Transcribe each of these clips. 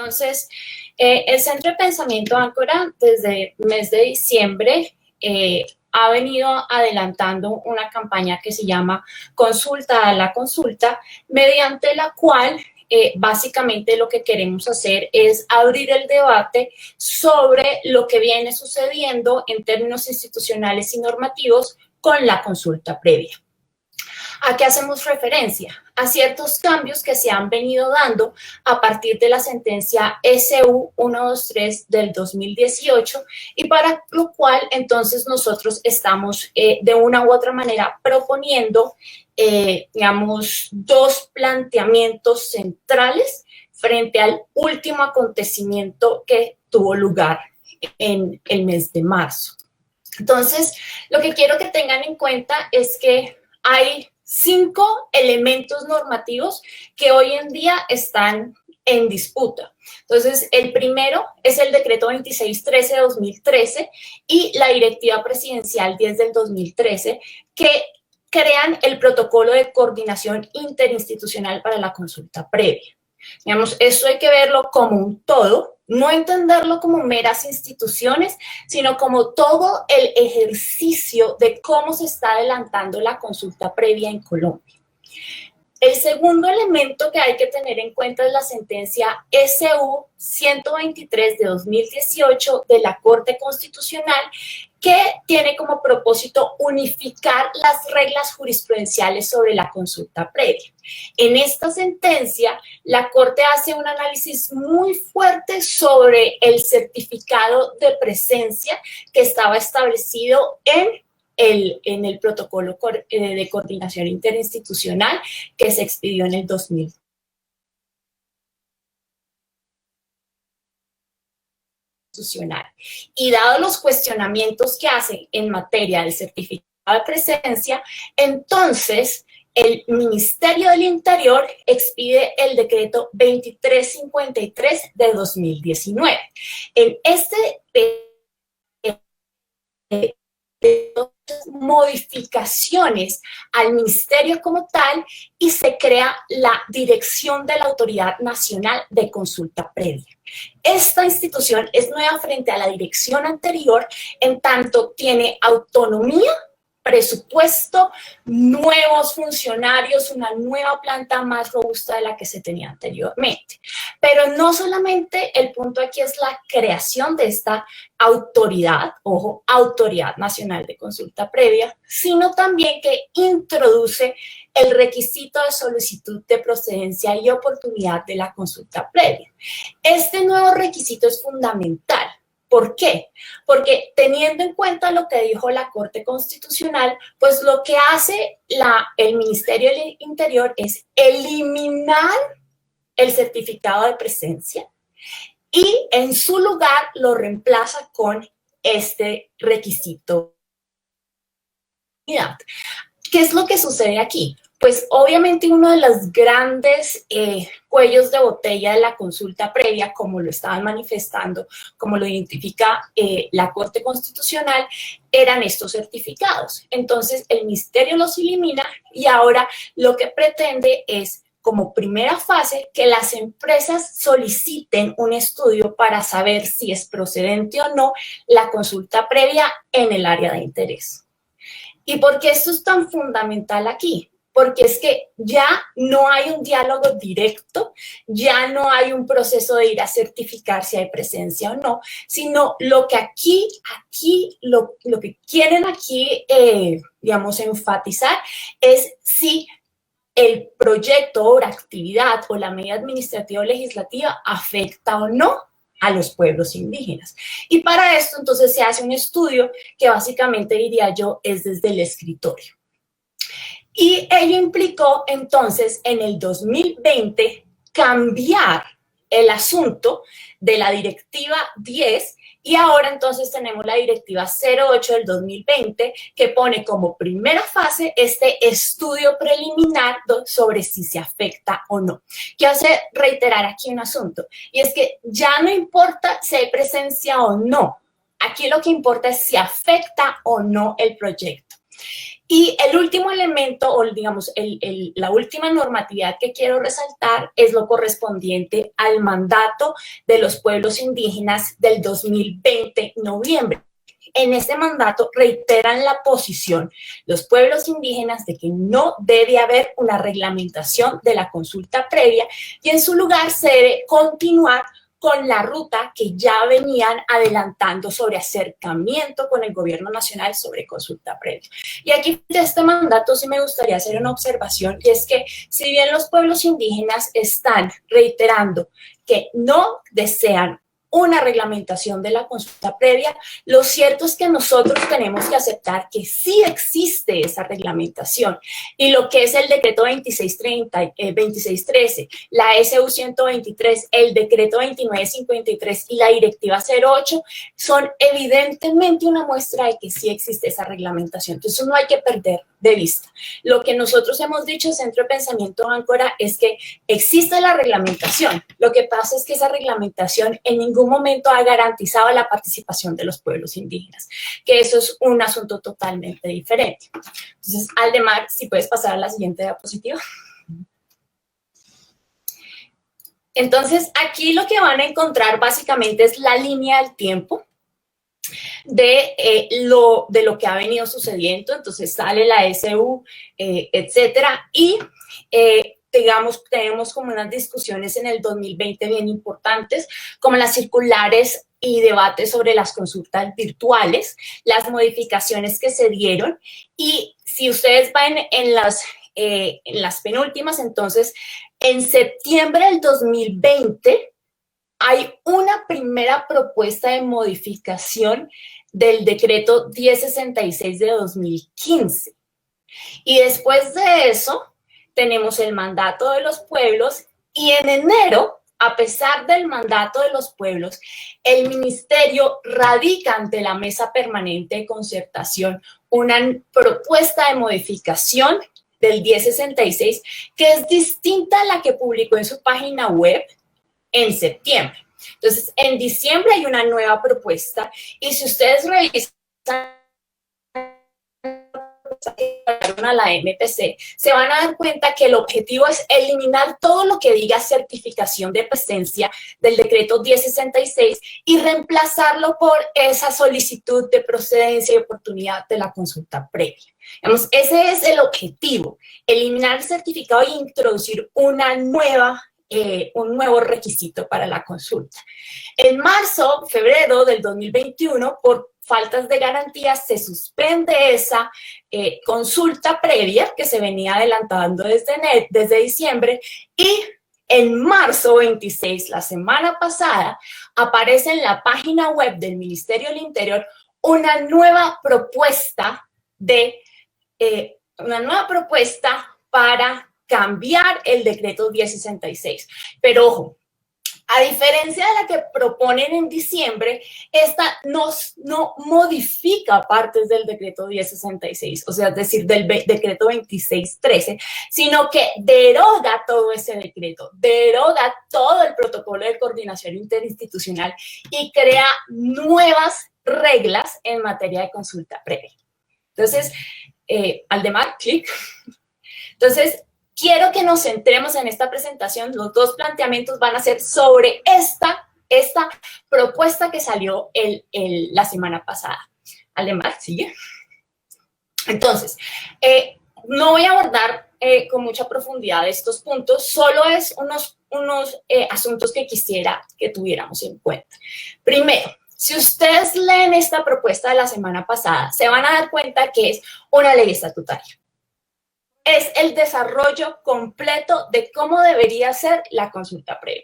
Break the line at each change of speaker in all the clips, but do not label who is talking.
Entonces, el Centro de Pensamiento Áncora, desde el mes de diciembre, ha venido adelantando una campaña que se llama Consulta a la Consulta, mediante la cual básicamente lo que queremos hacer es abrir el debate sobre lo que viene sucediendo en términos institucionales y normativos con la consulta previa. ¿A qué hacemos referencia? A ciertos cambios que se han venido dando a partir de la sentencia SU 123 del 2018 y para lo cual entonces nosotros estamos de una u otra manera proponiendo, digamos, dos planteamientos centrales frente al último acontecimiento que tuvo lugar en el mes de marzo. Entonces, lo que quiero que tengan en cuenta es que hay 5 elementos normativos que hoy en día están en disputa. Entonces, el primero es el decreto 2613 de 2013 y la directiva presidencial 10 del 2013 que crean el protocolo de coordinación interinstitucional para la consulta previa. Digamos, esto hay que verlo como un todo, no entenderlo como meras instituciones, sino como todo el ejercicio de cómo se está adelantando la consulta previa en Colombia. El segundo elemento que hay que tener en cuenta es la sentencia SU 123 de 2018 de la Corte Constitucional, que tiene como propósito unificar las reglas jurisprudenciales sobre la consulta previa. En esta sentencia, la Corte hace un análisis muy fuerte sobre el certificado de presencia que estaba establecido en el protocolo de coordinación interinstitucional que se expidió en el 2000. Y dado los cuestionamientos que hace en materia del certificado de presencia, entonces el Ministerio del Interior expide el decreto 2353 de 2019. En este modificaciones al ministerio como tal y se crea la Dirección de la Autoridad Nacional de Consulta Previa. Esta institución es nueva frente a la dirección anterior, en tanto tiene autonomía, presupuesto, nuevos funcionarios, una nueva planta más robusta de la que se tenía anteriormente. Pero no solamente el punto aquí es la creación de esta autoridad, ojo, Autoridad Nacional de Consulta Previa, sino también que introduce el requisito de solicitud de procedencia y oportunidad de la consulta previa. Este nuevo requisito es fundamental. ¿Por qué? Porque teniendo en cuenta lo que dijo la Corte Constitucional, pues lo que hace el Ministerio del Interior es eliminar el certificado de presencia y en su lugar lo reemplaza con este requisito. ¿Qué es lo que sucede aquí? Pues obviamente uno de los grandes cuellos de botella de la consulta previa, como lo estaban manifestando, como lo identifica la Corte Constitucional, eran estos certificados. Entonces el Ministerio los elimina y ahora lo que pretende es, como primera fase, que las empresas soliciten un estudio para saber si es procedente o no la consulta previa en el área de interés. ¿Y por qué esto es tan fundamental aquí? Porque es que ya no hay un diálogo directo, ya no hay un proceso de ir a certificar si hay presencia o no, sino lo que lo que quieren aquí, digamos, enfatizar es si el proyecto o la actividad o la medida administrativa o legislativa afecta o no a los pueblos indígenas. Y para esto entonces se hace un estudio que básicamente diría yo es desde el escritorio. Y ello implicó entonces en el 2020 cambiar el asunto de la directiva 10 y ahora entonces tenemos la directiva 08 del 2020 que pone como primera fase este estudio preliminar sobre si se afecta o no. Quiero reiterar aquí un asunto y es que ya no importa si hay presencia o no, aquí lo que importa es si afecta o no el proyecto. Y el último elemento, o digamos, la última normatividad que quiero resaltar es lo correspondiente al mandato de los pueblos indígenas del 2020, noviembre. En este mandato reiteran la posición los pueblos indígenas de que no debe haber una reglamentación de la consulta previa y en su lugar se debe continuar con la ruta que ya venían adelantando sobre acercamiento con el gobierno nacional sobre consulta previa. Y aquí de este mandato sí me gustaría hacer una observación, y es que si bien los pueblos indígenas están reiterando que no desean una reglamentación de la consulta previa, lo cierto es que nosotros tenemos que aceptar que sí existe esa reglamentación, y lo que es el decreto 2613, la SU 123, el decreto 2953 y la directiva 08 son evidentemente una muestra de que sí existe esa reglamentación. Entonces no hay que perder de vista. Lo que nosotros hemos dicho en Centro de Pensamiento Áncora es que existe la reglamentación. Lo que pasa es que esa reglamentación en ningún momento ha garantizado la participación de los pueblos indígenas, que eso es un asunto totalmente diferente. Entonces, Aldemar, si puedes pasar a la siguiente diapositiva. Entonces, aquí lo que van a encontrar básicamente es la línea del tiempo de lo que ha venido sucediendo. Entonces sale la SU, etcétera, y digamos, tenemos como unas discusiones en el 2020 bien importantes, como las circulares y debates sobre las consultas virtuales, las modificaciones que se dieron, y si ustedes van en las penúltimas, entonces, en septiembre del 2020, hay una primera propuesta de modificación del decreto 1066 de 2015. Y después de eso, tenemos el mandato de los pueblos, y en enero, a pesar del mandato de los pueblos, el ministerio radica ante la Mesa Permanente de Concertación una propuesta de modificación del 1066 que es distinta a la que publicó en su página web en septiembre. Entonces, en diciembre hay una nueva propuesta, y si ustedes revisan a la MPC, se van a dar cuenta que el objetivo es eliminar todo lo que diga certificación de presencia del decreto 1066 y reemplazarlo por esa solicitud de procedencia y oportunidad de la consulta previa. Digamos, ese es el objetivo, eliminar el certificado e introducir un nuevo requisito para la consulta. En marzo, febrero del 2021, por faltas de garantías, se suspende esa consulta previa que se venía adelantando desde diciembre, y en marzo 26, la semana pasada, aparece en la página web del Ministerio del Interior una nueva propuesta para cambiar el decreto 1066. Pero ojo, a diferencia de la que proponen en diciembre, esta no modifica partes del decreto 1066, o sea, es decir, del decreto 2613, sino que deroga todo ese decreto, deroga todo el protocolo de coordinación interinstitucional y crea nuevas reglas en materia de consulta previa. Entonces, Aldemar, clic. Entonces, quiero que nos centremos en esta presentación. Los dos planteamientos van a ser sobre esta propuesta que salió la semana pasada. Aldemar, sigue. Entonces, no voy a abordar con mucha profundidad estos puntos, solo es unos asuntos que quisiera que tuviéramos en cuenta. Primero, si ustedes leen esta propuesta de la semana pasada, se van a dar cuenta que es una ley estatutaria. Es el desarrollo completo de cómo debería ser la consulta previa.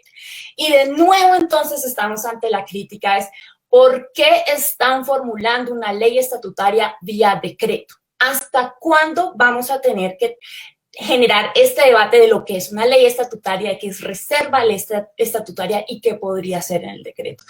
Y de nuevo, entonces, estamos ante la crítica, es ¿por qué están formulando una ley estatutaria vía decreto? ¿Hasta cuándo vamos a tener que generar este debate de lo que es una ley estatutaria, de qué es reserva estatutaria y qué podría ser en el decreto?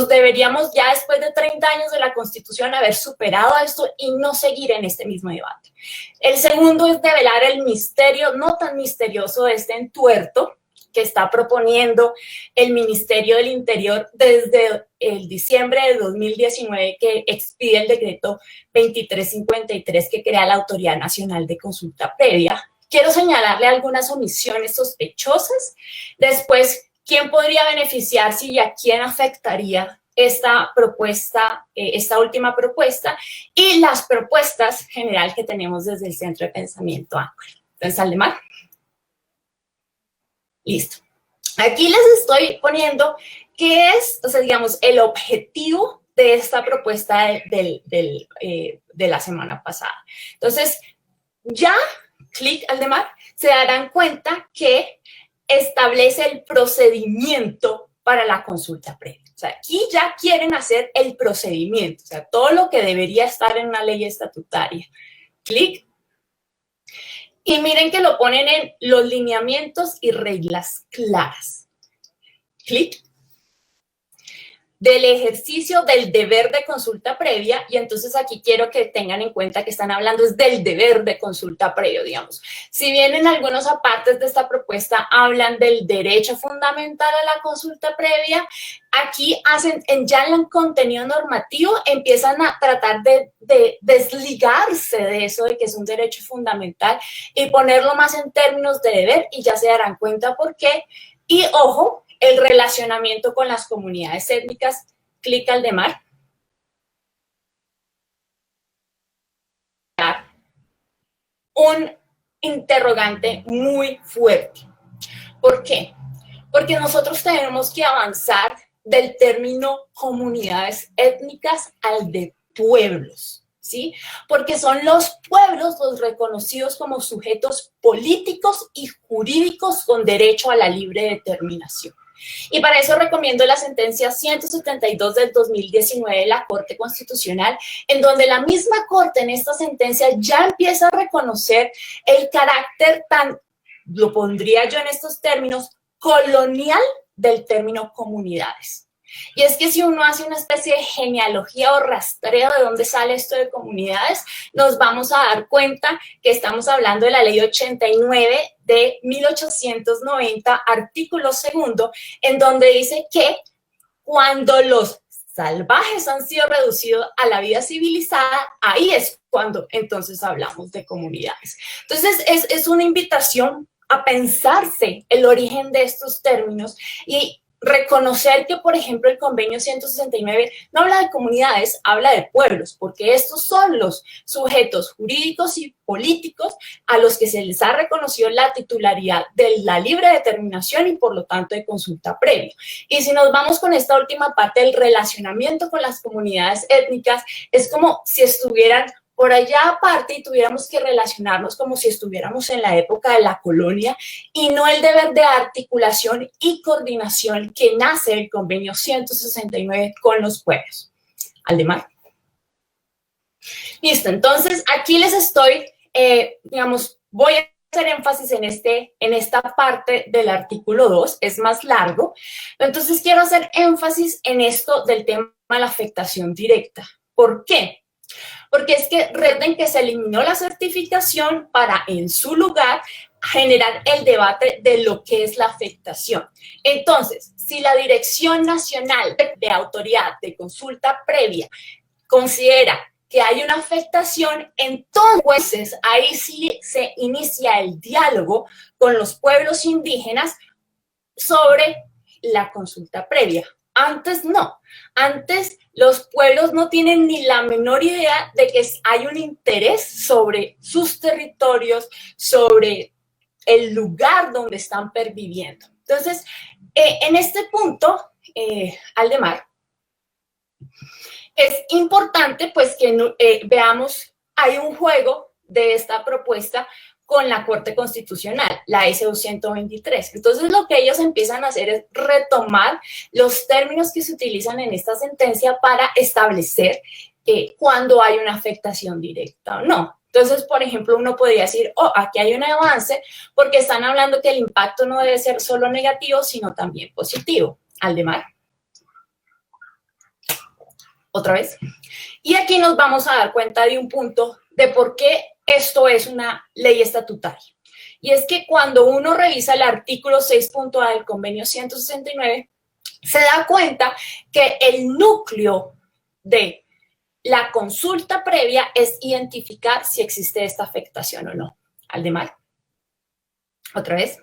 Deberíamos ya después de 30 años de la Constitución haber superado esto y no seguir en este mismo debate. El segundo es develar el misterio no tan misterioso de este entuerto que está proponiendo el Ministerio del Interior desde el diciembre de 2019, que expide el decreto 2353 que crea la Autoridad Nacional de Consulta Previa. Quiero señalarle algunas omisiones sospechosas. Después, ¿quién podría beneficiarse y a quién afectaría esta propuesta, esta última propuesta, y las propuestas general que tenemos desde el Centro de Pensamiento Áncora? Entonces, Aldemar. Listo. Aquí les estoy poniendo qué es, o sea, digamos, el objetivo de esta propuesta de la semana pasada. Entonces, ya, clic Aldemar, se darán cuenta que establece el procedimiento para la consulta previa. O sea, aquí ya quieren hacer el procedimiento, o sea, todo lo que debería estar en una ley estatutaria. Clic. Y miren que lo ponen en los lineamientos y reglas claras. Clic. Del ejercicio del deber de consulta previa, y entonces aquí quiero que tengan en cuenta que están hablando es del deber de consulta previo, digamos. Si bien en algunos apartes de esta propuesta hablan del derecho fundamental a la consulta previa, aquí hacen, ya en el contenido normativo, empiezan a tratar de desligarse de eso de que es un derecho fundamental y ponerlo más en términos de deber, y ya se darán cuenta por qué. Y ojo, el relacionamiento con las comunidades étnicas, clic Aldemar. Un interrogante muy fuerte. ¿Por qué? Porque nosotros tenemos que avanzar del término comunidades étnicas al de pueblos, ¿sí? Porque son los pueblos los reconocidos como sujetos políticos y jurídicos con derecho a la libre determinación. Y para eso recomiendo la sentencia 172 del 2019 de la Corte Constitucional, en donde la misma Corte en esta sentencia ya empieza a reconocer el carácter tan, lo pondría yo en estos términos, colonial del término comunidades. Y es que si uno hace una especie de genealogía o rastreo de dónde sale esto de comunidades, nos vamos a dar cuenta que estamos hablando de la Ley 89 de 1890, artículo 2, en donde dice que cuando los salvajes han sido reducidos a la vida civilizada, ahí es cuando entonces hablamos de comunidades. Entonces es una invitación a pensarse el origen de estos términos y reconocer que, por ejemplo, el convenio 169 no habla de comunidades, habla de pueblos, porque estos son los sujetos jurídicos y políticos a los que se les ha reconocido la titularidad de la libre determinación y, por lo tanto, de consulta previa. Y si nos vamos con esta última parte del relacionamiento con las comunidades étnicas, es como si estuvieran por allá aparte y tuviéramos que relacionarnos como si estuviéramos en la época de la colonia y no el deber de articulación y coordinación que nace del convenio 169 con los pueblos. Aldemar. Listo, entonces aquí les estoy, digamos, voy a hacer énfasis en esta parte del artículo 2, es más largo, entonces quiero hacer énfasis en esto del tema de la afectación directa. ¿Por qué? Porque es que recuerden que se eliminó la certificación para, en su lugar, generar el debate de lo que es la afectación. Entonces, si la Dirección Nacional de Autoridad de Consulta Previa considera que hay una afectación, entonces ahí sí se inicia el diálogo con los pueblos indígenas sobre la consulta previa. Antes no. Antes los pueblos no tienen ni la menor idea de que hay un interés sobre sus territorios, sobre el lugar donde están perviviendo. Entonces, en este punto, Aldemar, es importante pues que veamos, hay un juego de esta propuesta con la Corte Constitucional, la SU 123. Entonces, lo que ellos empiezan a hacer es retomar los términos que se utilizan en esta sentencia para establecer cuándo hay una afectación directa o no. Entonces, por ejemplo, uno podría decir, oh, aquí hay un avance porque están hablando que el impacto no debe ser solo negativo, sino también positivo. Aldemar. Otra vez. Y aquí nos vamos a dar cuenta de un punto de por qué esto es una ley estatutaria. y es que cuando uno revisa el artículo 6.a del convenio 169, se da cuenta que el núcleo de la consulta previa es identificar si existe esta afectación o no. Aldemar. Otra vez.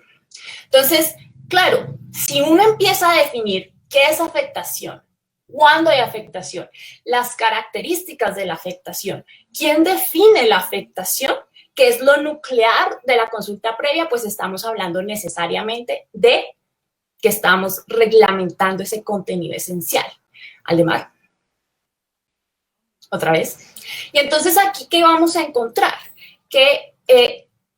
Entonces, claro, si uno empieza a definir qué es afectación, cuándo hay afectación, las características de la afectación, quién define la afectación, qué es lo nuclear de la consulta previa, pues estamos hablando necesariamente de que estamos reglamentando ese contenido esencial. Aldemar. Otra vez. Y entonces aquí, ¿qué vamos a encontrar? Que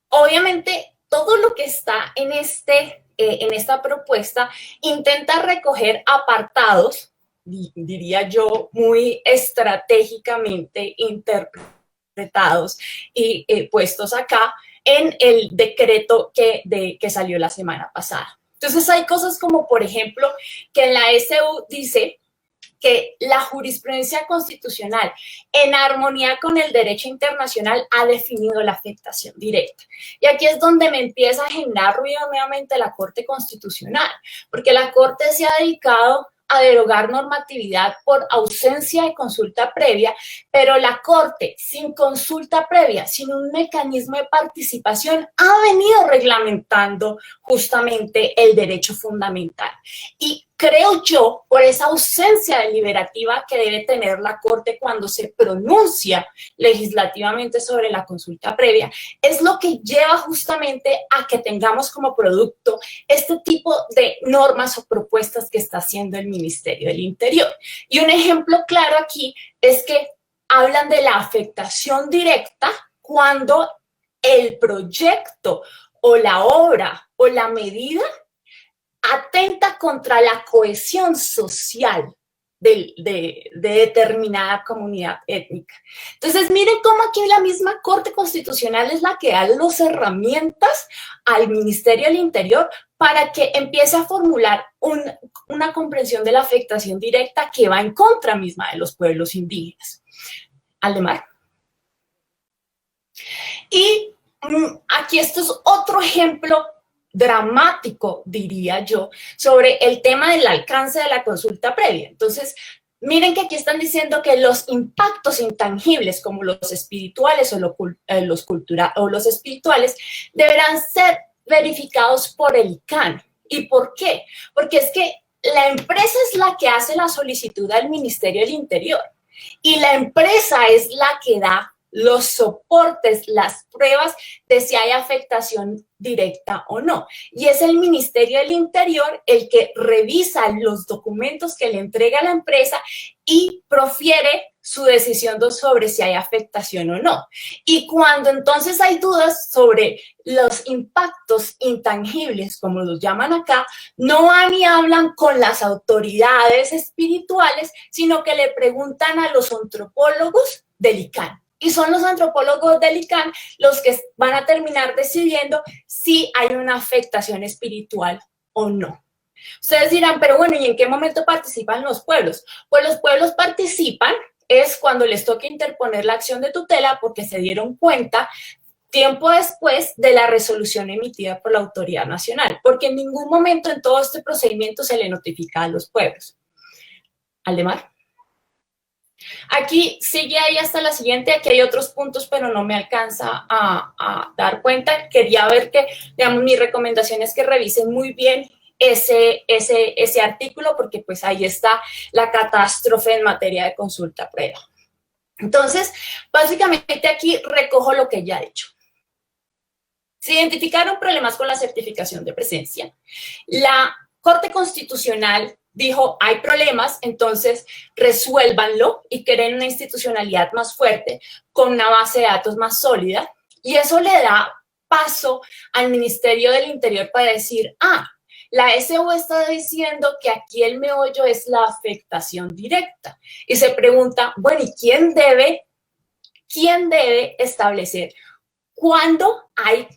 obviamente todo lo que está en esta propuesta intenta recoger apartados, diría yo, muy estratégicamente interpretados y puestos acá en el decreto que salió la semana pasada. Entonces hay cosas como, por ejemplo, que en la SU dice que la jurisprudencia constitucional, en armonía con el derecho internacional, ha definido la afectación directa. Y aquí es donde me empieza a generar ruido nuevamente la Corte Constitucional, porque la Corte se ha dedicado a derogar normatividad por ausencia de consulta previa, pero la Corte, sin consulta previa, sin un mecanismo de participación, ha venido reglamentando justamente el derecho fundamental. Y creo yo, por esa ausencia deliberativa que debe tener la Corte cuando se pronuncia legislativamente sobre la consulta previa, es lo que lleva justamente a que tengamos como producto este tipo de normas o propuestas que está haciendo el Ministerio del Interior. Y un ejemplo claro aquí es que hablan de la afectación directa cuando el proyecto o la obra o la medida atenta contra la cohesión social de determinada comunidad étnica. Entonces, miren cómo aquí la misma Corte Constitucional es la que da las herramientas al Ministerio del Interior para que empiece a formular una comprensión de la afectación directa que va en contra misma de los pueblos indígenas. Aldemar. Y aquí esto es otro ejemplo dramático, diría yo, sobre el tema del alcance de la consulta previa. Entonces, miren que aquí están diciendo que los impactos intangibles, como los espirituales o los espirituales, deberán ser verificados por el ICANN. ¿Y por qué? Porque es que la empresa es la que hace la solicitud al Ministerio del Interior y la empresa es la que da los soportes, las pruebas de si hay afectación directa o no. Y es el Ministerio del Interior el que revisa los documentos que le entrega a la empresa y profiere su decisión sobre si hay afectación o no. Y cuando entonces hay dudas sobre los impactos intangibles, como los llaman acá, no van y hablan con las autoridades espirituales, sino que le preguntan a los antropólogos del ICANN. Y son los antropólogos del ICANN los que van a terminar decidiendo si hay una afectación espiritual o no. Ustedes dirán, pero bueno, ¿y en qué momento participan los pueblos? Pues los pueblos participan es cuando les toca interponer la acción de tutela porque se dieron cuenta tiempo después de la resolución emitida por la autoridad nacional, porque en ningún momento en todo este procedimiento se le notifica a los pueblos. Aldemar. Aquí sigue ahí hasta la siguiente, aquí hay otros puntos, pero no me alcanza a dar cuenta. Quería ver que, digamos, mi recomendación es que revisen muy bien ese artículo, porque pues ahí está la catástrofe en materia de consulta previa. Entonces, básicamente aquí recojo lo que ya he dicho. Se identificaron problemas con la certificación de presencia. La Corte Constitucional dijo, hay problemas, entonces resuélvanlo y creen una institucionalidad más fuerte con una base de datos más sólida. Y eso le da paso al Ministerio del Interior para decir, la SU está diciendo que aquí el meollo es la afectación directa. Y se pregunta, bueno, ¿y quién debe establecer cuándo hay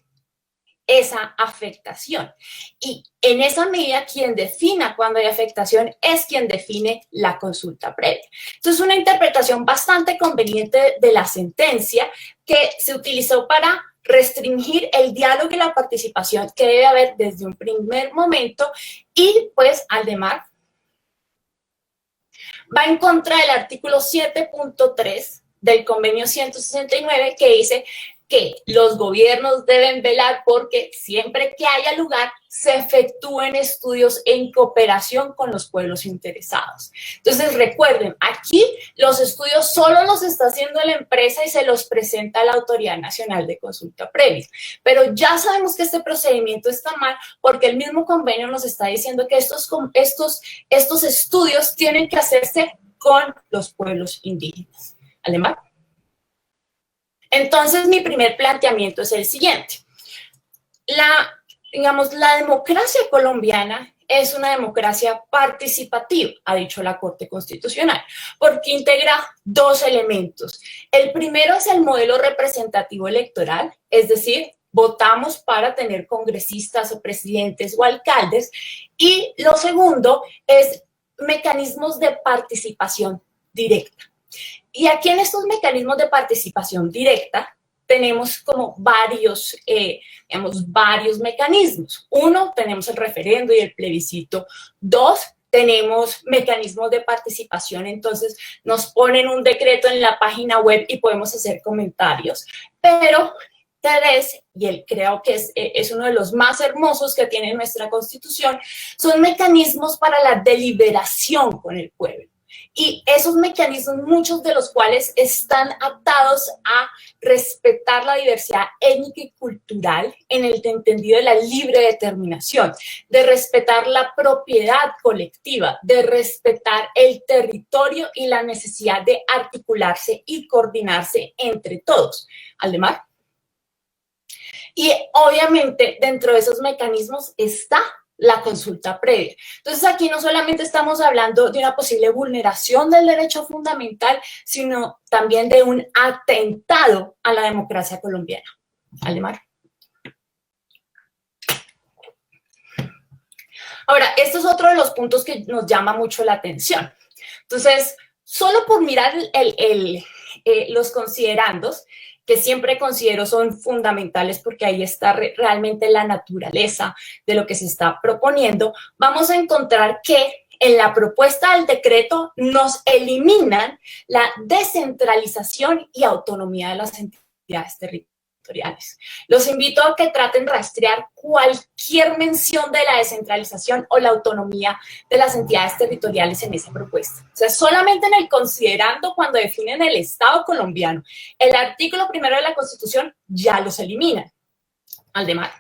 esa afectación? Y en esa medida, quien defina cuándo hay afectación es quien define la consulta previa. Entonces, una interpretación bastante conveniente de la sentencia que se utilizó para restringir el diálogo y la participación que debe haber desde un primer momento y pues además va en contra del artículo 7.3 del convenio 169 que dice que los gobiernos deben velar porque siempre que haya lugar se efectúen estudios en cooperación con los pueblos interesados. Entonces recuerden, aquí los estudios solo los está haciendo la empresa y se los presenta a la Autoridad Nacional de Consulta Previa. Pero ya sabemos que este procedimiento está mal porque el mismo convenio nos está diciendo que estos estudios tienen que hacerse con los pueblos indígenas. ¿Alemán? Entonces, mi primer planteamiento es el siguiente. La democracia colombiana es una democracia participativa, ha dicho la Corte Constitucional, porque integra dos elementos. El primero es el modelo representativo electoral, es decir, votamos para tener congresistas o presidentes o alcaldes, y lo segundo es mecanismos de participación directa. Y aquí en estos mecanismos de participación directa tenemos como varios mecanismos. Uno, tenemos el referendo y el plebiscito. Dos, tenemos mecanismos de participación, entonces nos ponen un decreto en la página web y podemos hacer comentarios. Pero tres, y creo que es uno de los más hermosos que tiene nuestra Constitución, son mecanismos para la deliberación con el pueblo. Y esos mecanismos, muchos de los cuales están atados a respetar la diversidad étnica y cultural en el entendido de la libre determinación, de respetar la propiedad colectiva, de respetar el territorio y la necesidad de articularse y coordinarse entre todos. Aldemar. Y obviamente dentro de esos mecanismos está la consulta previa. Entonces aquí no solamente estamos hablando de una posible vulneración del derecho fundamental, sino también de un atentado a la democracia colombiana. Aldemar. Ahora, esto es otro de los puntos que nos llama mucho la atención. Entonces, solo por mirar los considerandos, que siempre considero son fundamentales porque ahí está realmente la naturaleza de lo que se está proponiendo, vamos a encontrar que en la propuesta del decreto nos eliminan la descentralización y autonomía de las entidades territoriales. Los invito a que traten de rastrear cualquier mención de la descentralización o la autonomía de las entidades territoriales en esa propuesta. O sea, solamente en el considerando cuando definen el Estado colombiano, el artículo 1 de la Constitución ya los eliminan. Aldemar.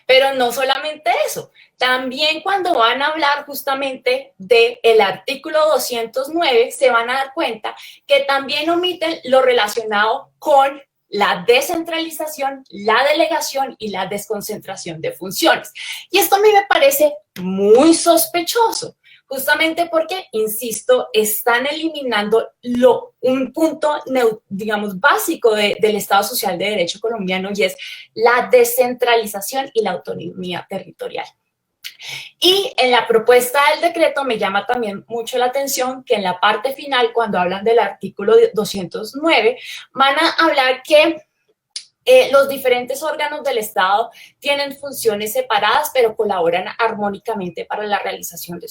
Pero no solamente eso, también cuando van a hablar justamente del artículo 209, se van a dar cuenta que también omiten lo relacionado con la descentralización, la delegación y la desconcentración de funciones. Y esto a mí me parece muy sospechoso, justamente porque, insisto, están eliminando un punto, digamos, básico del Estado Social de Derecho colombiano, y es la descentralización y la autonomía territorial. Y en la propuesta del decreto me llama también mucho la atención que en la parte final, cuando hablan del artículo 209, van a hablar que los diferentes órganos del Estado tienen funciones separadas, pero colaboran armónicamente para la realización de